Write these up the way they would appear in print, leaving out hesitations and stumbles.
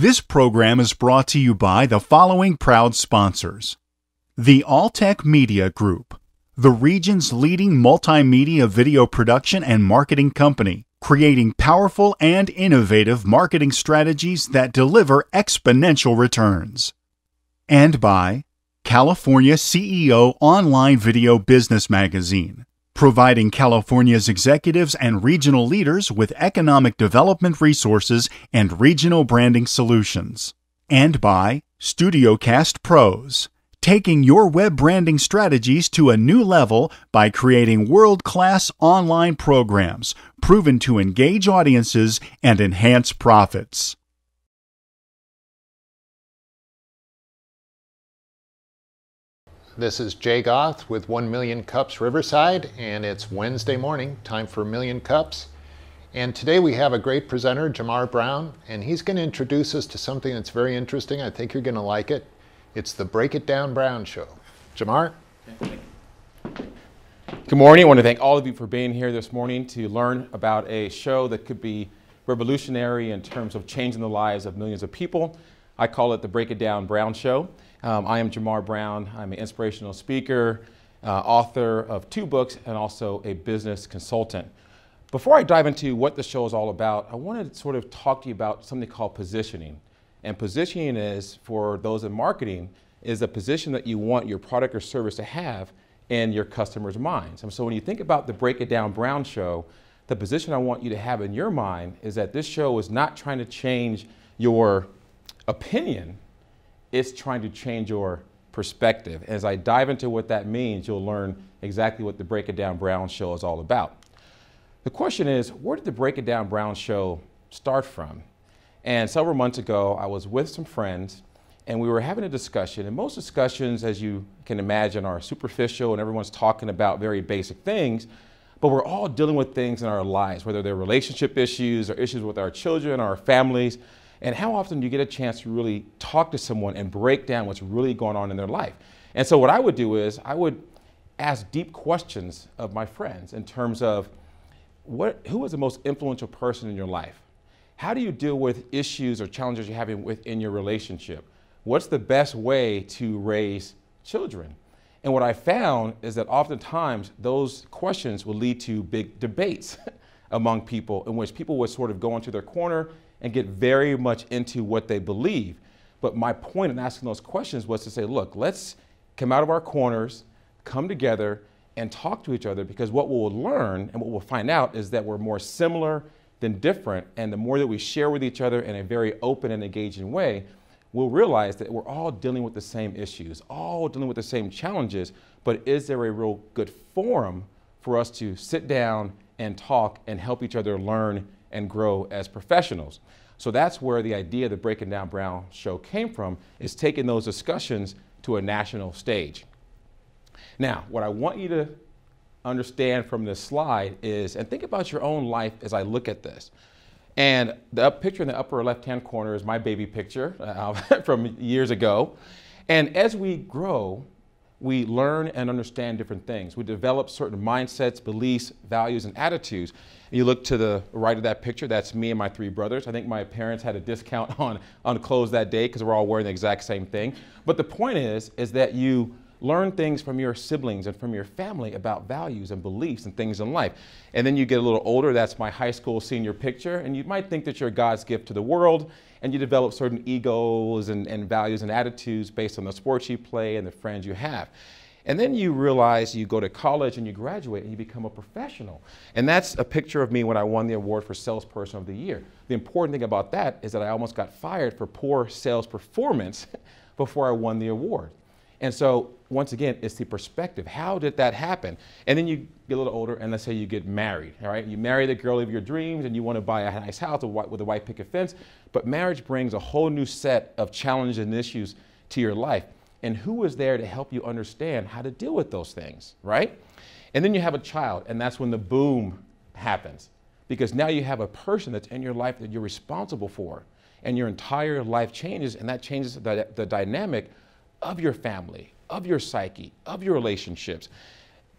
This program is brought to you by the following proud sponsors. The Alltech Media Group, the region's leading multimedia video production and marketing company, creating powerful and innovative marketing strategies that deliver exponential returns. And by California CEO Online Video Business Magazine, providing California's executives and regional leaders with economic development resources and regional branding solutions. And by StudioCast Pros, taking your web branding strategies to a new level by creating world-class online programs proven to engage audiences and enhance profits. This is Jay Goth with 1 Million Cups Riverside, and it's Wednesday morning, time for Million Cups. And today we have a great presenter, Marr Brown, and he's going to introduce us to something that's very interesting. I think you're going to like it. It's the Break It Down Brown Show. Marr? Good morning. I want to thank all of you for being here this morning to learn about a show that could be revolutionary in terms of changing the lives of millions of people. I call it the Break It Down Brown Show. I am Marr Brown. I'm an inspirational speaker, author of 2 books, and also a business consultant. Before I dive into what the show is all about, I want to sort of talk to you about something called positioning. And positioning is, for those in marketing, is a position that you want your product or service to have in your customers' minds. And so when you think about the Break It Down Brown Show, the position I want you to have in your mind is that this show is not trying to change your opinion, it's trying to change your perspective. As I dive into what that means, you'll learn exactly what the Break It Down Brown Show is all about. The question is, where did the Break It Down Brown Show start from? And several months ago, I was with some friends, and we were having a discussion. And most discussions, as you can imagine, are superficial, and everyone's talking about very basic things. But we're all dealing with things in our lives, whether they're relationship issues or issues with our children, our families. And how often do you get a chance to really talk to someone and break down what's really going on in their life? And so what I would do is I would ask deep questions of my friends in terms of who is the most influential person in your life? How do you deal with issues or challenges you're having within your relationship? What's the best way to raise children? And what I found is that oftentimes those questions will lead to big debates among people, in which people would sort of go into their corner and get very much into what they believe. But my point in asking those questions was to say, look, let's come out of our corners, come together, and talk to each other, because what we'll learn and what we'll find out is that we're more similar than different, and the more that we share with each other in a very open and engaging way, we'll realize that we're all dealing with the same issues, all dealing with the same challenges, but is there a real good forum for us to sit down and talk and help each other learn and grow as professionals? So that's where the idea of the Break It Down Brown Show came from, is taking those discussions to a national stage. Now, what I want you to understand from this slide is, and think about your own life as I look at this. And the picture in the upper left-hand corner is my baby picture from years ago. And as we grow, we learn and understand different things. We develop certain mindsets, beliefs, values, and attitudes. And you look to the right of that picture, that's me and my 3 brothers. I think my parents had a discount on clothes that day because we're all wearing the exact same thing. But the point is that you learn things from your siblings and from your family about values and beliefs and things in life. And then you get a little older, that's my high school senior picture, and you might think that you're God's gift to the world, and you develop certain egos and values and attitudes based on the sports you play and the friends you have. And then you realize you go to college and you graduate and you become a professional. And that's a picture of me when I won the award for Salesperson of the Year. The important thing about that is that I almost got fired for poor sales performance before I won the award. And so, once again, it's the perspective. How did that happen? And then you get a little older, and let's say you get married, all right? You marry the girl of your dreams, and you want to buy a nice house with a white picket fence, but marriage brings a whole new set of challenges and issues to your life. And who is there to help you understand how to deal with those things, right? And then you have a child, and that's when the boom happens. Because now you have a person that's in your life that you're responsible for, and your entire life changes, and that changes the dynamic of your family, of your psyche, of your relationships.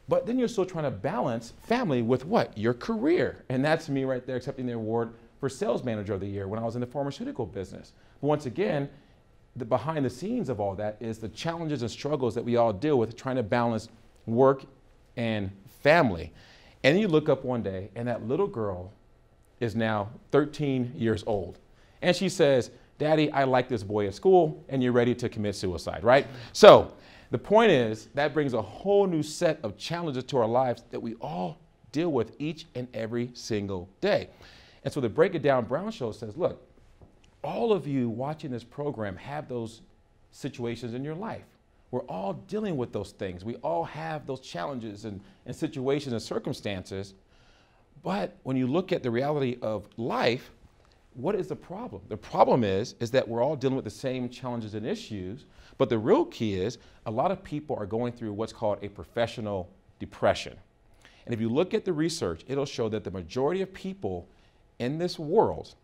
But then you're still trying to balance family with what? Your career. And that's me right there accepting the award for Sales Manager of the Year when I was in the pharmaceutical business. But once again, the behind the scenes of all that is the challenges and struggles that we all deal with trying to balance work and family. And then you look up one day and that little girl is now 13 years old. And she says, Daddy, I like this boy at school, and you're ready to commit suicide, right? So the point is that brings a whole new set of challenges to our lives that we all deal with each and every single day. And so the Break It Down Brown Show says, look, all of you watching this program have those situations in your life. We're all dealing with those things. We all have those challenges and situations and circumstances. But when you look at the reality of life, what is the problem? The problem is that we're all dealing with the same challenges and issues, but the real key is a lot of people are going through what's called a professional depression. And if you look at the research, it'll show that the majority of people in this world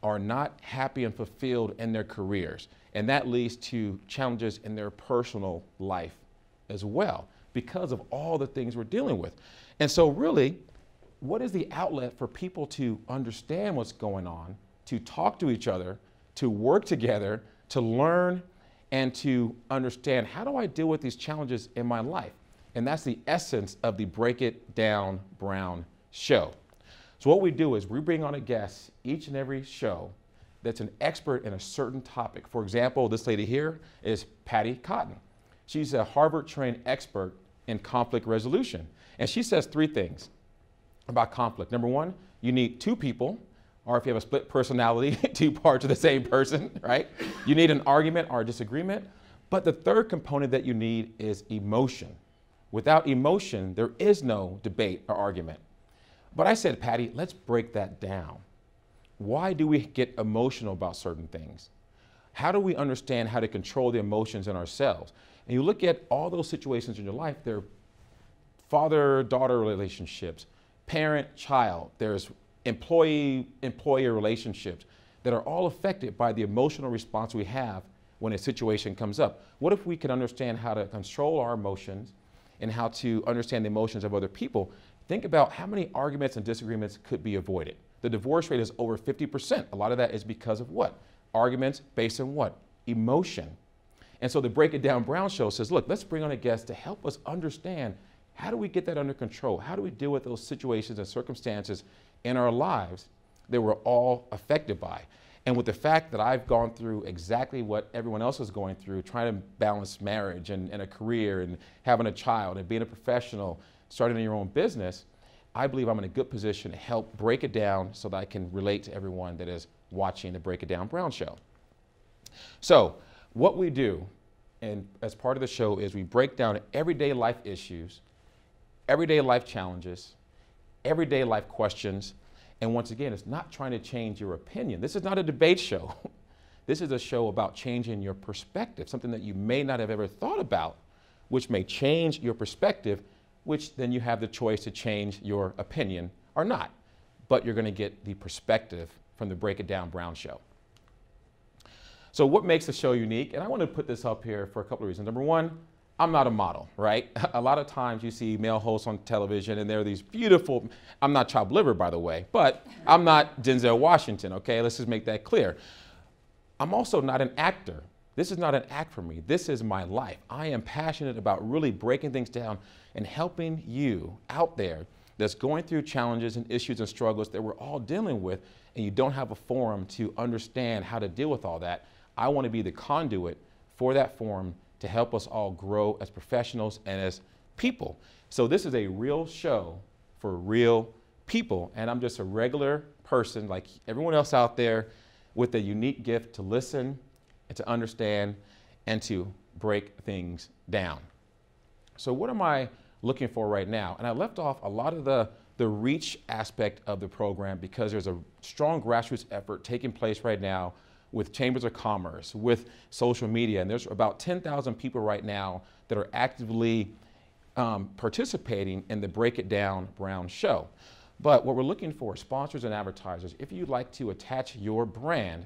are not happy and fulfilled in their careers. And that leads to challenges in their personal life as well because of all the things we're dealing with. And so really, what is the outlet for people to understand what's going on, to talk to each other, to work together, to learn, and to understand how do I deal with these challenges in my life? And that's the essence of the Break It Down Brown show. So what we do is we bring on a guest each and every show that's an expert in a certain topic. For example, this lady here is Patty Cotton. She's a Harvard-trained expert in conflict resolution. And she says 3 things about conflict. Number 1, you need 2 people, or if you have a split personality, 2 parts of the same person, right? You need an argument or a disagreement. But the 3rd component that you need is emotion. Without emotion, there is no debate or argument. But I said, Patty, let's break that down. Why do we get emotional about certain things? How do we understand how to control the emotions in ourselves? And you look at all those situations in your life, they're father-daughter relationships, parent-child, there's employee-employer relationships that are all affected by the emotional response we have when a situation comes up. What if we could understand how to control our emotions and how to understand the emotions of other people? Think about how many arguments and disagreements could be avoided. The divorce rate is over 50%. A lot of that is because of what? Arguments based on what? Emotion. And so the Break It Down Brown show says, look, let's bring on a guest to help us understand how do we get that under control? How do we deal with those situations and circumstances in our lives that we're all affected by? And with the fact that I've gone through exactly what everyone else is going through, trying to balance marriage and a career and having a child and being a professional, starting your own business, I believe I'm in a good position to help break it down so that I can relate to everyone that is watching the Break It Down Brown show. So what we do, and as part of the show, is we break down everyday life issues, everyday life challenges, everyday life questions. And once again, it's not trying to change your opinion. This is not a debate show. This is a show about changing your perspective, something that you may not have ever thought about, which may change your perspective, which then you have the choice to change your opinion or not. But you're going to get the perspective from the Break It Down Brown show. So what makes the show unique? And I want to put this up here for a couple of reasons. Number 1, I'm not a model, right? A lot of times you see male hosts on television and they're these beautiful, I'm not chopped liver, by the way, but I'm not Denzel Washington, okay? Let's just make that clear. I'm also not an actor. This is not an act for me. This is my life. I am passionate about really breaking things down and helping you out there that's going through challenges and issues and struggles that we're all dealing with, and you don't have a forum to understand how to deal with all that. I want to be the conduit for that forum to help us all grow as professionals and as people. So this is a real show for real people, and I'm just a regular person like everyone else out there with a unique gift to listen and to understand and to break things down. So what am I looking for right now? And I left off a lot of the reach aspect of the program because there's a strong grassroots effort taking place right now with chambers of commerce, with social media, and there's about 10,000 people right now that are actively participating in the Break It Down Brown show. But what we're looking for is sponsors and advertisers. If you'd like to attach your brand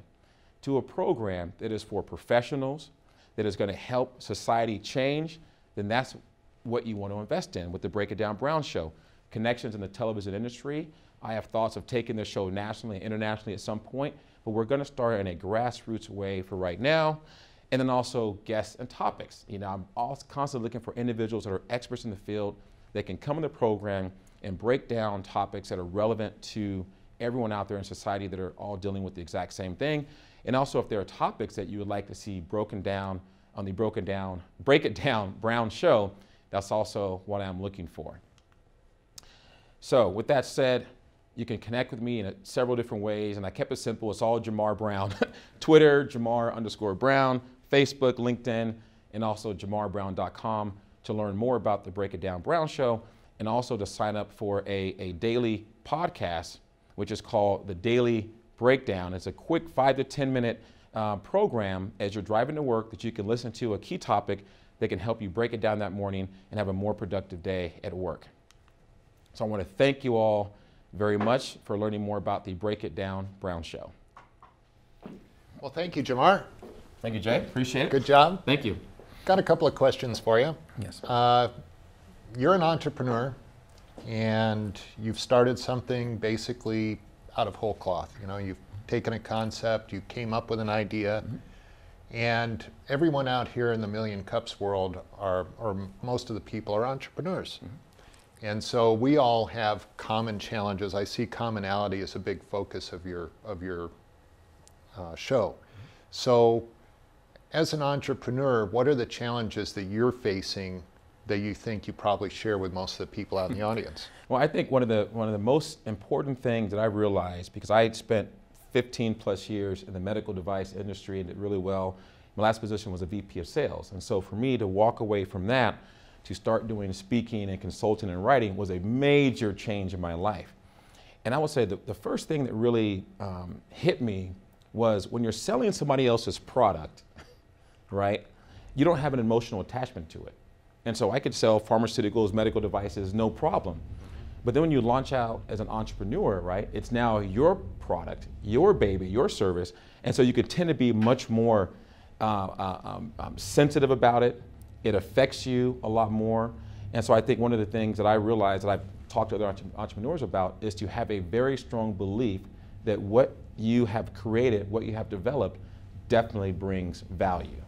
to a program that is for professionals, that is going to help society change, then that's what you want to invest in with the Break It Down Brown show. Connections in the television industry, I have thoughts of taking the show nationally and internationally at some point, but we're going to start in a grassroots way for right now. And then also guests and topics. You know, I'm also constantly looking for individuals that are experts in the field that can come in the program and break down topics that are relevant to everyone out there in society that are all dealing with the exact same thing. And also if there are topics that you would like to see broken down on the Break It Down Brown show, that's also what I'm looking for. So with that said, you can connect with me in several different ways, and I kept it simple. It's all Jamar Brown. Twitter, Jamar_Brown, Facebook, LinkedIn, and also JamarBrown.com to learn more about the Break It Down Brown show, and also to sign up for a daily podcast, which is called the Daily Breakdown. It's a quick 5 to 10 minute program as you're driving to work that you can listen to a key topic that can help you break it down that morning and have a more productive day at work. So I want to thank you all very much for learning more about the Break It Down Brown show. Well, thank you, Jamar. Thank you, Jay. Appreciate it. Good job. Thank you. Got a couple of questions for you. Yes. You're an entrepreneur, and you've started something basically out of whole cloth. You know, you've taken a concept, you came up with an idea, and everyone out here in the Million Cups world or most of the people are entrepreneurs. And so we all have common challenges. I see commonality as a big focus of your show. So as an entrepreneur, what are the challenges that you're facing that you think you probably share with most of the people out in the audience? Well, I think one of the most important things that I realized, because I had spent 15 plus years in the medical device industry and did really well. My last position was a VP of sales. And so for me to walk away from that to start doing speaking and consulting and writing was a major change in my life. And I would say the first thing that really hit me was when you're selling somebody else's product, right, you don't have an emotional attachment to it. And so I could sell pharmaceuticals, medical devices, no problem. But then when you launch out as an entrepreneur, right, it's now your product, your baby, your service. And so you could tend to be much more sensitive about it. It affects you a lot more. And so I think one of the things that I realized that I've talked to other entrepreneurs about is to have a very strong belief that what you have created, what you have developed, definitely brings value.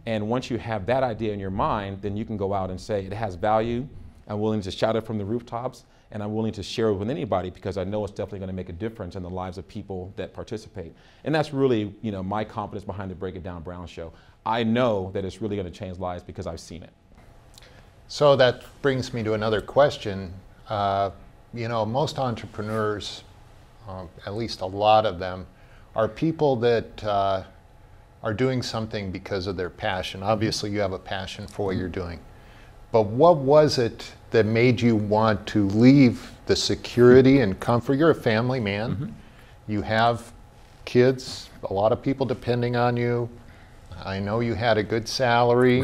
And once you have that idea in your mind, then you can go out and say, it has value. I'm willing to shout it from the rooftops, and I'm willing to share it with anybody because I know it's definitely going to make a difference in the lives of people that participate. And that's really, you know, my confidence behind the Break It Down Brown show. I know that it's really going to change lives because I've seen it. So that brings me to another question. You know, most entrepreneurs, at least a lot of them, are people that are doing something because of their passion. Obviously, you have a passion for what you're doing. But what was it that made you want to leave the security and comfort? You're a family man. You have kids, a lot of people depending on you. I know you had a good salary,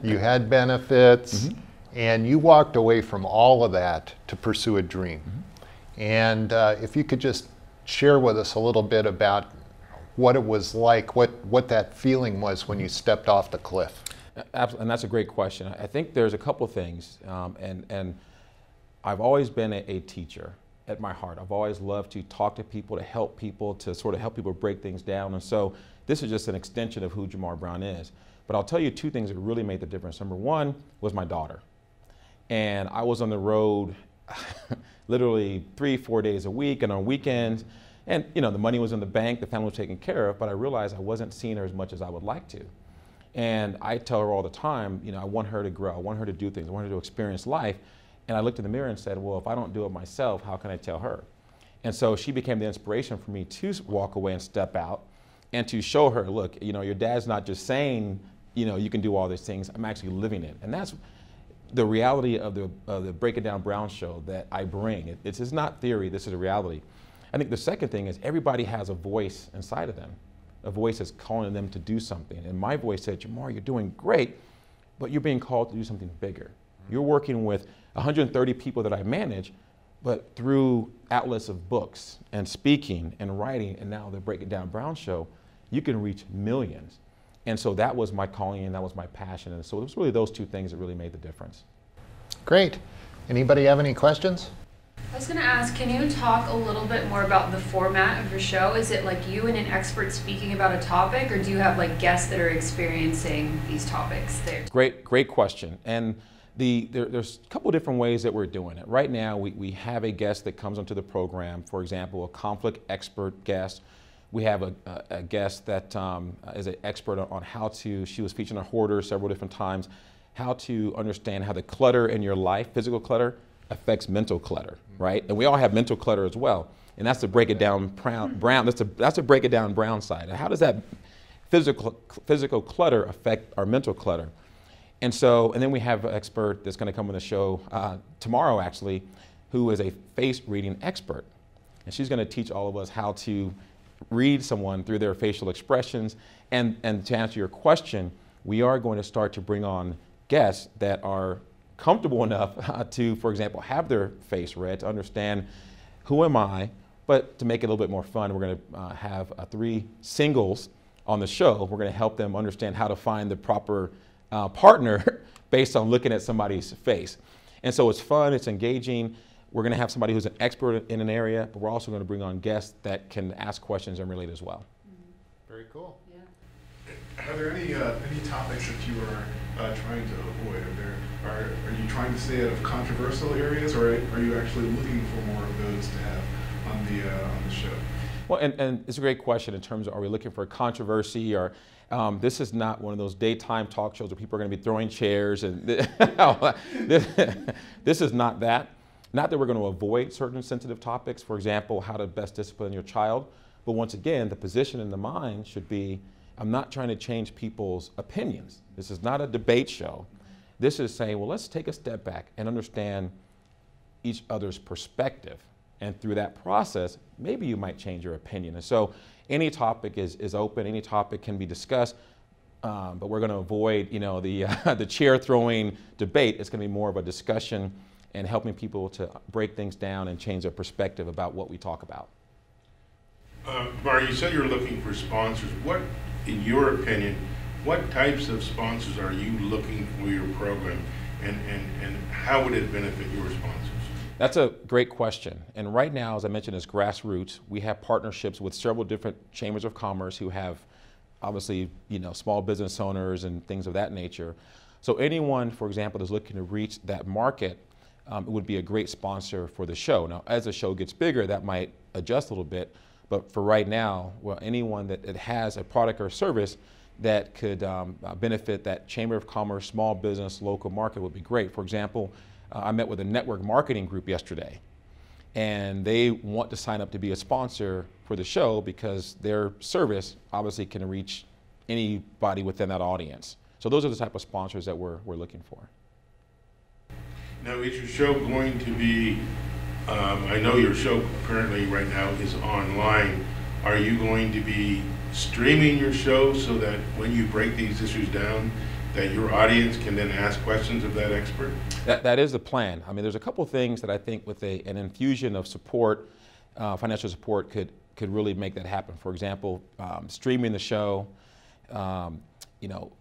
you had benefits, and you walked away from all of that to pursue a dream. And if you could just share with us a little bit about what it was like, what that feeling was when you stepped off the cliff. Absolutely, and that's a great question. I think there's a couple things, and I've always been a teacher at my heart. I've always loved to talk to people, to help people, to sort of help people break things down. And so this is just an extension of who Jamar Brown is. But I'll tell you two things that really made the difference. Number one was my daughter. And I was on the road literally 3-4 days a week and on weekends. And you know, the money was in the bank, the family was taken care of, but I realized I wasn't seeing her as much as I would like to. And I tell her all the time, you know, I want her to grow, I want her to do things, I want her to experience life. And I looked in the mirror and said, well, if I don't do it myself, how can I tell her? And so she became the inspiration for me to walk away and step out and to show her, look, you know, your dad's not just saying, you know, you can do all these things, I'm actually living it. And that's the reality of the Break It Down Brown show that I bring. It's not theory, this is a reality. I think the second thing is everybody has a voice inside of them. A voice that's calling them to do something. And my voice said, Jamar, you're doing great, but you're being called to do something bigger. You're working with 130 people that I manage, but through outlets of books and speaking and writing and now the Break It Down Brown show, you can reach millions. And so that was my calling and that was my passion. And so it was really those two things that really made the difference. Great. Anybody have any questions? I was going to ask, can you talk a little bit more about the format of your show? Is it like you and an expert speaking about a topic, or do you have like guests that are experiencing these topics there? Great question. And there's a couple different ways that we're doing it. Right now, we have a guest that comes onto the program, for example, a conflict expert guest. We have a guest that is an expert on how to, she was featured on Hoarder several different times, how to understand how the clutter in your life, physical clutter, affects mental clutter, right? And we all have mental clutter as well. And that's to break it down brown, that's to break it down brown side. How does that physical clutter affect our mental clutter? And then we have an expert that's going to come on the show tomorrow, actually, who is a face reading expert. And she's going to teach all of us how to read someone through their facial expressions. And to answer your question, we are going to start to bring on guests that are comfortable enough to, for example, have their face read, to understand who am I, but to make it a little bit more fun, we're going to have 3 singles on the show. We're going to help them understand how to find the proper partner based on looking at somebody's face. And so it's fun, it's engaging. We're going to have somebody who's an expert in an area, but we're also going to bring on guests that can ask questions and relate as well. Very cool. Yeah. Are there any topics that you are trying to avoid? Are you trying to stay out of controversial areas, or are you actually looking for more of those to have on the show? Well, and it's a great question in terms of, are we looking for controversy, or this is not one of those daytime talk shows where people are going to be throwing chairs, and this is not that. Not that we're going to avoid certain sensitive topics, for example, how to best discipline your child, but once again, the position in the mind should be, I'm not trying to change people's opinions. This is not a debate show. This is saying, well, let's take a step back and understand each other's perspective. And through that process, maybe you might change your opinion. And so any topic is open, any topic can be discussed, but we're going to avoid, the chair throwing debate. It's going to be more of a discussion and helping people to break things down and change their perspective about what we talk about. Marr, you said you're looking for sponsors. What, in your opinion, what types of sponsors are you looking for your program, and how would it benefit your sponsors? That's a great question. And right now, as I mentioned, as grassroots, we have partnerships with several different chambers of commerce who have, obviously, small business owners and things of that nature. So anyone, for example, that's looking to reach that market, it would be a great sponsor for the show. Now, as the show gets bigger, that might adjust a little bit. But for right now, well, anyone that has a product or service that could benefit that Chamber of Commerce, small business, local market would be great. For example, I met with a network marketing group yesterday, and they want to sign up to be a sponsor for the show because their service obviously can reach anybody within that audience. So those are the type of sponsors that we're looking for. Now, is your show going to be, I know your show currently right now is online. Are you going to be streaming your show so that when you break these issues down, that your audience can then ask questions of that expert? That is the plan. I mean, there's a couple of things that I think with an infusion of support, financial support could really make that happen. For example, streaming the show,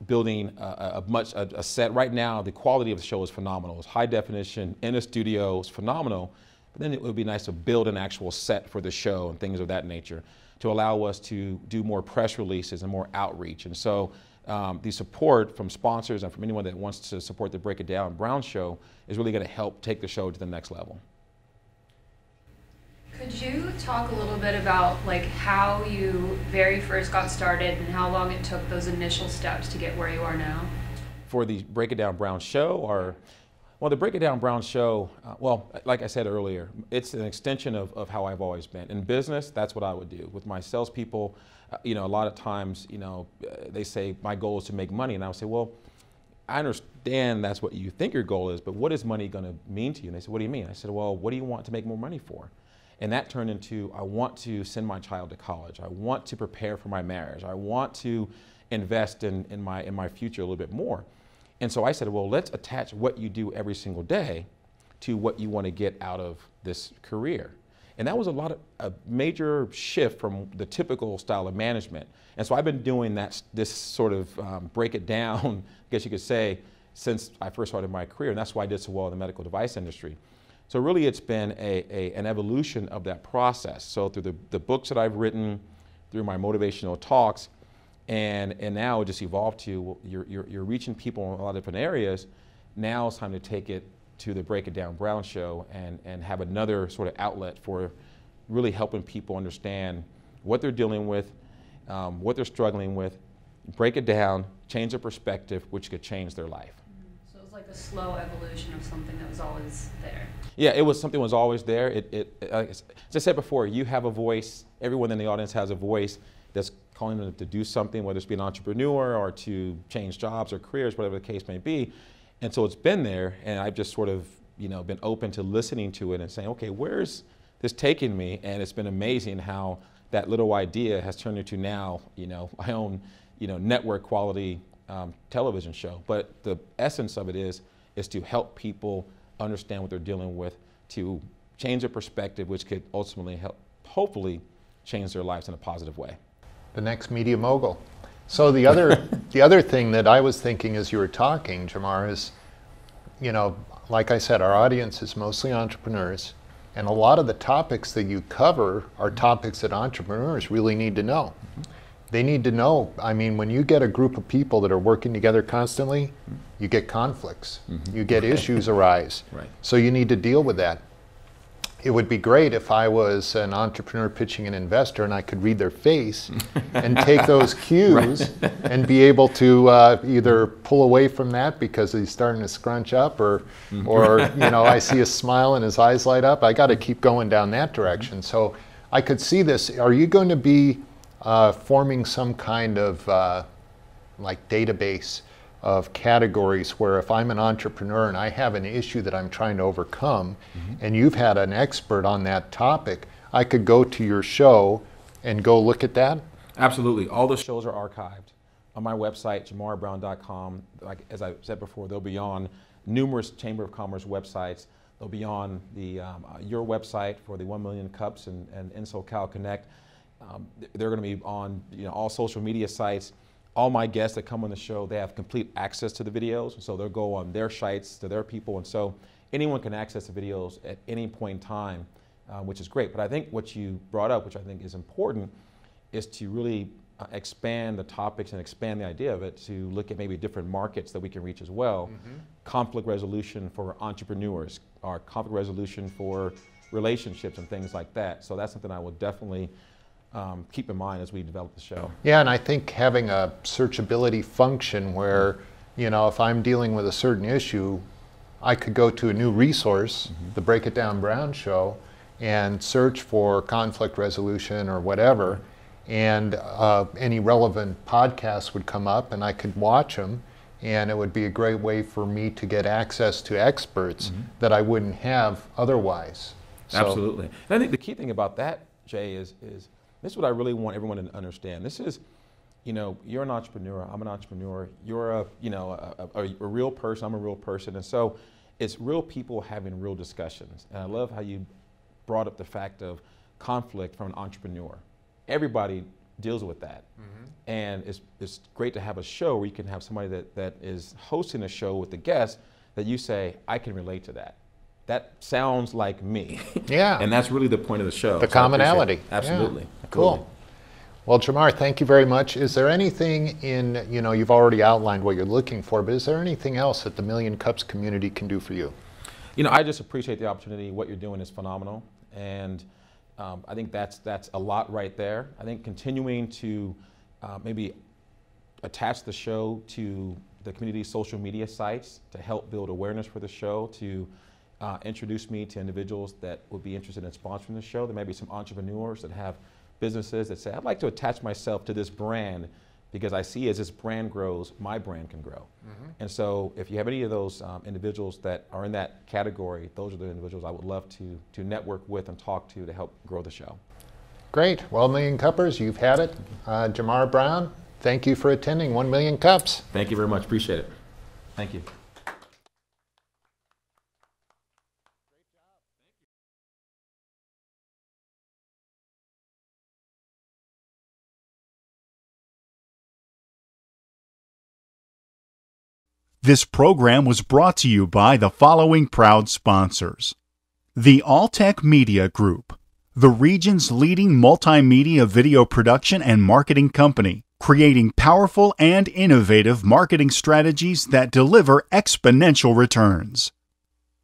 building a set. Right now, the quality of the show is phenomenal. It's high definition, in a studio, it's phenomenal. But then it would be nice to build an actual set for the show and things of that nature to allow us to do more press releases and more outreach. And so the support from sponsors and from anyone that wants to support the Break It Down Brown show is really going to help take the show to the next level. Could you talk a little bit about how you very first got started and how long it took those initial steps to get where you are now? For the Break It Down Brown show, or, well, the Break It Down Brown show, well, like I said earlier, it's an extension of how I've always been. In business, that's what I would do. With my salespeople, a lot of times, they say, my goal is to make money. And I would say, well, I understand that's what you think your goal is, but what is money going to mean to you? And they said, what do you mean? I said, well, what do you want to make more money for? And that turned into, I want to send my child to college. I want to prepare for my marriage. I want to invest in my future a little bit more. And so I said, well, let's attach what you do every single day to what you want to get out of this career. And that was a major shift from the typical style of management. And so I've been doing this sort of break it down, I guess you could say, since I first started my career. And that's why I did so well in the medical device industry. So really it's been an evolution of that process. So through the books that I've written, through my motivational talks, and now it just evolved to you're reaching people in a lot of different areas. Now it's time to take it to the Break It Down Brown show and have another sort of outlet for really helping people understand what they're dealing with, what they're struggling with, break it down, change their perspective, which could change their life. So it was like a slow evolution of something that was always there. Yeah, it was something that was always there. As I said before, you have a voice. Everyone in the audience has a voice that's calling them to do something, whether it's be an entrepreneur or to change jobs or careers, whatever the case may be. And so it's been there, and I've just sort of, been open to listening to it and saying, okay, where's this taking me? And it's been amazing how that little idea has turned into now, my own, network quality television show. But the essence of it is to help people understand what they're dealing with, to change their perspective, which could ultimately help, hopefully, change their lives in a positive way. The next media mogul. So the other thing that I was thinking as you were talking, Jamar, is, like I said, our audience is mostly entrepreneurs, and a lot of the topics that you cover are topics that entrepreneurs really need to know. They need to know, when you get a group of people that are working together constantly, you get conflicts, you get issues arise. Right. So you need to deal with that. It would be great if I was an entrepreneur pitching an investor and I could read their face and take those cues and be able to either pull away from that because he's starting to scrunch up or I see a smile and his eyes light up. I got to keep going down that direction. So I could see this. Are you going to be forming some kind of database of categories where if I'm an entrepreneur and I have an issue that I'm trying to overcome, and you've had an expert on that topic, I could go to your show and go look at that? Absolutely. All the shows are archived on my website, jamarrbrown.com. Like as I said before, they'll be on numerous Chamber of Commerce websites. They'll be on the your website for the 1 Million Cups and InSoCalCONNECT. They're going to be on all social media sites. All my guests that come on the show, they have complete access to the videos, so they'll go on their sites to their people, and so anyone can access the videos at any point in time, which is great. But I think what you brought up, which I think is important, is to really expand the topics and expand the idea of it to look at maybe different markets that we can reach as well. Conflict resolution for entrepreneurs, or conflict resolution for relationships and things like that. So that's something I will definitely keep in mind as we develop the show. Yeah, and I think having a searchability function where, if I'm dealing with a certain issue, I could go to a new resource, the Break It Down Brown show, and search for conflict resolution or whatever, and any relevant podcasts would come up and I could watch them, and it would be a great way for me to get access to experts that I wouldn't have otherwise. So, absolutely. And I think the key thing about that, Jay, is this is what I really want everyone to understand. This is, you're an entrepreneur, I'm an entrepreneur, you're a real person, I'm a real person, and so it's real people having real discussions. And I love how you brought up the fact of conflict from an entrepreneur. Everybody deals with that. And it's great to have a show where you can have somebody that is hosting a show with the guest that you say, I can relate to that. That sounds like me. Yeah. And that's really the point of the show. The commonality. Absolutely. Yeah. Cool. Well, Jamar, thank you very much. Is there anything in, you've already outlined what you're looking for, but is there anything else that the Million Cups community can do for you? I just appreciate the opportunity. What you're doing is phenomenal. And I think that's a lot right there. I think continuing to maybe attach the show to the community's social media sites to help build awareness for the show, to introduce me to individuals that would be interested in sponsoring the show. There may be some entrepreneurs that have businesses that say, I'd like to attach myself to this brand because I see as this brand grows, my brand can grow. And so if you have any of those individuals that are in that category, those are the individuals I would love to network with and talk to help grow the show. Great. Well, Million Cuppers, you've had it. Jamar Brown, thank you for attending 1 Million Cups. Thank you very much. Appreciate it. Thank you. This program was brought to you by the following proud sponsors: The Alltech Media Group, the region's leading multimedia video production and marketing company, creating powerful and innovative marketing strategies that deliver exponential returns.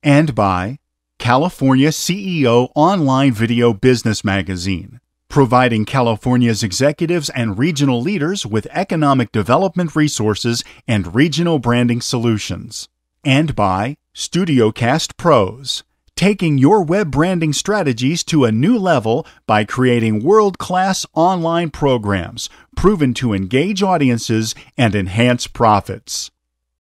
And by California CEO Online Video Business Magazine, providing California's executives and regional leaders with economic development resources and regional branding solutions. And by StudioCast Pros, taking your web branding strategies to a new level by creating world-class online programs proven to engage audiences and enhance profits.